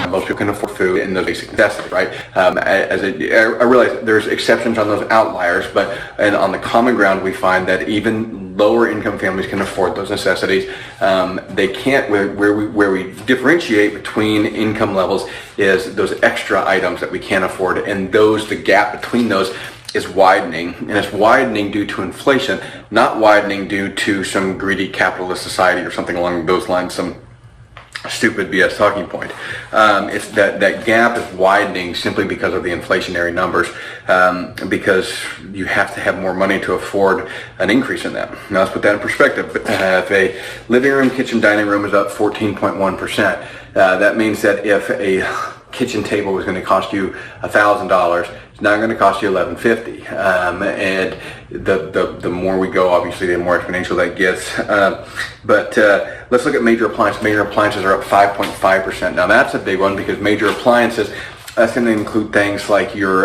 most people can afford food and those basic necessities, right? I realize there's exceptions on those outliers, and on the common ground, we find that even lower income families can afford those necessities. They can't, where we differentiate between income levels is those extra items that we can't afford, and the gap between those is widening, and it's widening due to inflation, not widening due to some greedy capitalist society or something along those lines, some stupid BS talking point. It's that gap is widening simply because of the inflationary numbers, because you have to have more money to afford an increase in that. Now let's put that in perspective. If a living room, kitchen, dining room is up 14.1%, that means that if a kitchen table was going to cost you $1,000, it's now going to cost you $1,150, and the more we go, obviously, the more exponential that gets. But let's look at major appliances. Major appliances are up 5.5%. Now that's a big one, because major appliances, that's going to include things like your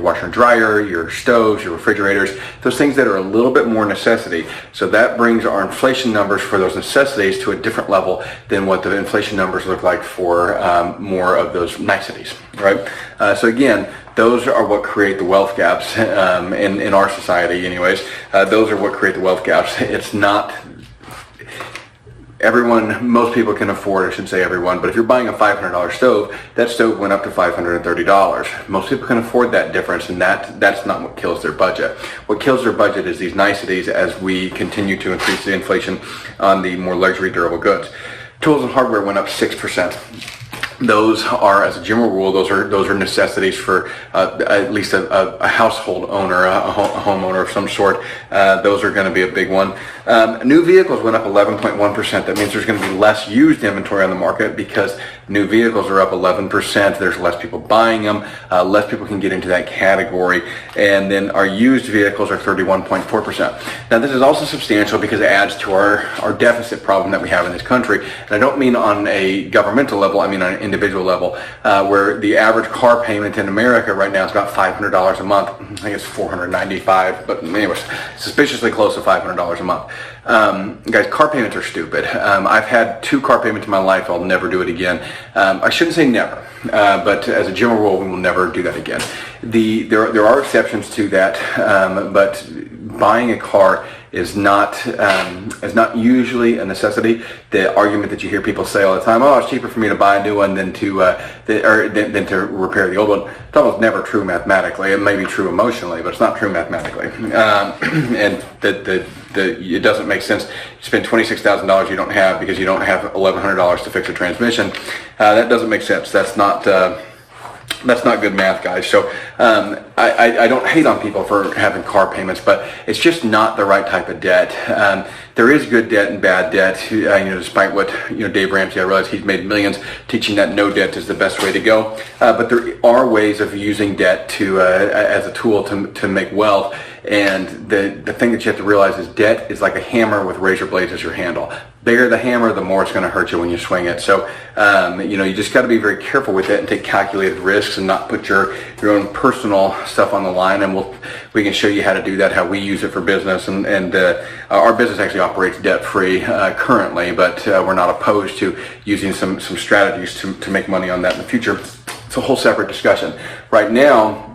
washer and dryer, your stoves, your refrigerators, those things that are a little bit more necessity. So that brings our inflation numbers for those necessities to a different level than what the inflation numbers look like for more of those niceties, right? So again, those are what create the wealth gaps in our society anyways. Those are what create the wealth gaps. It's not everyone, most people can afford, I shouldn't say everyone, but if you're buying a $500 stove, that stove went up to $530. Most people can afford that difference, and that's not what kills their budget. What kills their budget is these niceties as we continue to increase the inflation on the more luxury durable goods. Tools and hardware went up 6%. Those are, as a general rule, those are necessities for at least a household owner, a homeowner of some sort. Those are going to be a big one. New vehicles went up 11.1%. That means there's going to be less used inventory on the market because new vehicles are up 11%. There's less people buying them. Less people can get into that category. And then our used vehicles are 31.4%. Now this is also substantial because it adds to our deficit problem that we have in this country. And I don't mean on a governmental level, I mean on an individual level, where the average car payment in America right now is about $500 a month. I think it's $495, but anyways, suspiciously close to $500 a month. Guys, car payments are stupid. I've had 2 car payments in my life. I'll never do it again. I shouldn't say never, but as a general rule, we will never do that again. There are exceptions to that, but buying a car is not usually a necessity. The argument that you hear people say all the time, oh, it's cheaper for me to buy a new one than to repair the old one. It's almost never true mathematically. It may be true emotionally, but it's not true mathematically. And it doesn't make sense. You spend $26,000 you don't have because you don't have $1,100 to fix a transmission. That doesn't make sense. That's not good math, guys. So I don't hate on people for having car payments, but it's just not the right type of debt. There is good debt and bad debt. Despite what Dave Ramsey, I realize he's made millions teaching that no debt is the best way to go. But there are ways of using debt as a tool to make wealth. And the thing that you have to realize is debt is like a hammer with razor blades as your handle. Bigger the hammer, the more it's going to hurt you when you swing it. So, you just got to be very careful with it and take calculated risks and not put your own personal stuff on the line. And we can show you how to do that, how we use it for business. And our business actually operates debt-free currently, but we're not opposed to using some strategies to make money on that in the future. It's a whole separate discussion. Right now,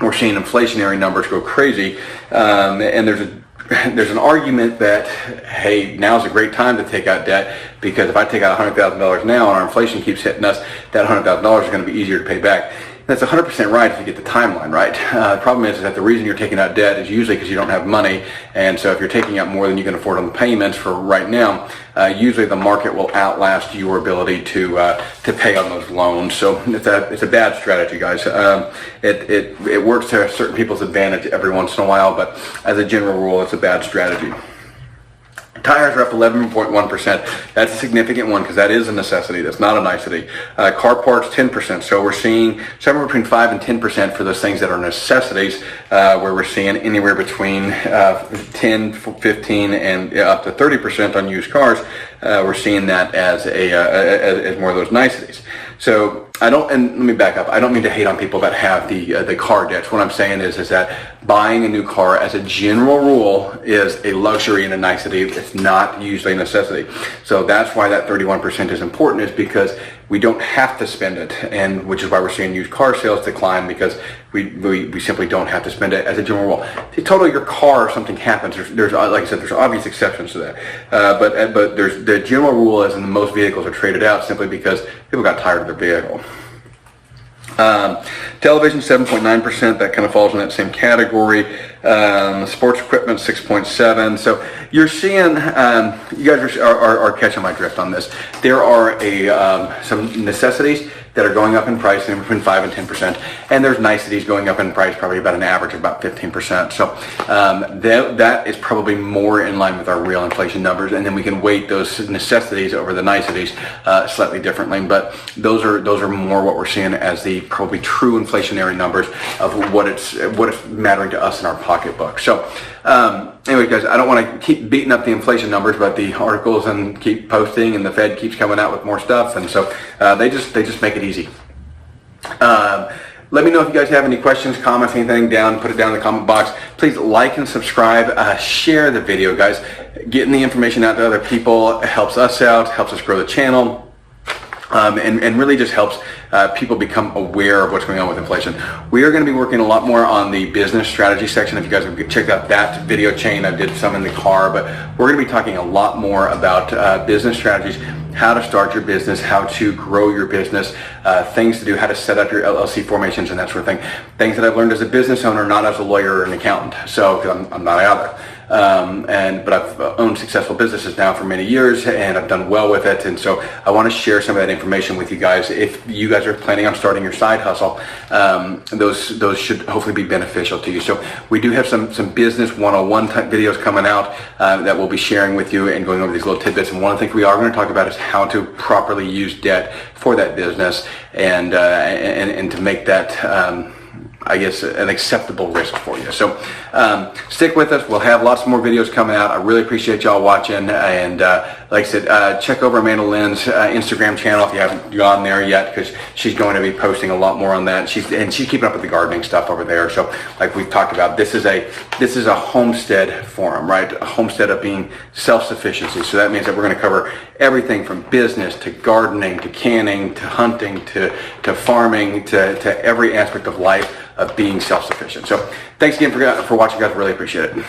we're seeing inflationary numbers go crazy, and there's an argument that, hey, now's a great time to take out debt because if I take out $100,000 now and our inflation keeps hitting us, that $100,000 is going to be easier to pay back. That's 100% right if you get the timeline right. The problem is that the reason you're taking out debt is usually because you don't have money, and so if you're taking out more than you can afford on the payments for right now, usually the market will outlast your ability to pay on those loans. So it's a bad strategy, guys. It works to certain people's advantage every once in a while, but as a general rule, it's a bad strategy. Tires are up 11.1%. That's a significant one because that is a necessity. That's not a nicety. Car parts, 10%. So we're seeing somewhere between 5 and 10% for those things that are necessities, where we're seeing anywhere between 10, 15, and up to 30% on used cars. We're seeing that as more of those niceties. So and let me back up. I don't mean to hate on people that have the car debts. What I'm saying is that buying a new car as a general rule is a luxury and a nicety. It's not usually a necessity. So that's why that 31% is important, is because we don't have to spend it, and which is why we're seeing used car sales decline, because we simply don't have to spend it as a general rule. If you total your car, if something happens, there's like I said, there's obvious exceptions to that, but there's the general rule is, and most vehicles are traded out simply because people got tired of their vehicle. Television 7.9%, that kind of falls in that same category. Sports equipment 6.7. So you're seeing, you guys are catching my drift on this. There are some necessities that are going up in price in between 5 and 10%, and there's niceties going up in price probably about an average of about 15%. So that is probably more in line with our real inflation numbers, and then we can weight those necessities over the niceties slightly differently. But those are more what we're seeing as the probably true inflationary numbers of what it's mattering to us in our pocketbook. So anyway, guys, I don't want to keep beating up the inflation numbers, but the articles and keep posting, and the Fed keeps coming out with more stuff, and so they just make it easy. Let me know if you guys have any questions, comments, anything down. Put it down in the comment box. Please like and subscribe. Share the video, guys. Getting the information out to other people helps us out, helps us grow the channel. And really just helps people become aware of what's going on with inflation. We are going to be working a lot more on the business strategy section. If you guys have checked out that video chain, I did some in the car, but we're going to be talking a lot more about business strategies, how to start your business, how to grow your business, things to do, how to set up your LLC formations and that sort of thing. Things that I've learned as a business owner, not as a lawyer or an accountant. So, because I'm not either. But I've owned successful businesses now for many years, and I've done well with it. And so I want to share some of that information with you guys. If you guys are planning on starting your side hustle, those should hopefully be beneficial to you. So we do have some business 101 type videos coming out that we'll be sharing with you and going over these little tidbits. And one of the things we are going to talk about is how to properly use debt for that business and to make that I guess an acceptable risk for you. So stick with us. We'll have lots more videos coming out. I really appreciate y'all watching, and like I said, check over Amanda Lynn's Instagram channel if you haven't gone there yet, because she's going to be posting a lot more on that. She's keeping up with the gardening stuff over there. So like we've talked about, this is a homestead forum, right? A homestead of being self-sufficiency. So that means that we're going to cover everything from business to gardening to canning to hunting to farming to every aspect of life of being self-sufficient. So thanks again for watching, guys. Really appreciate it.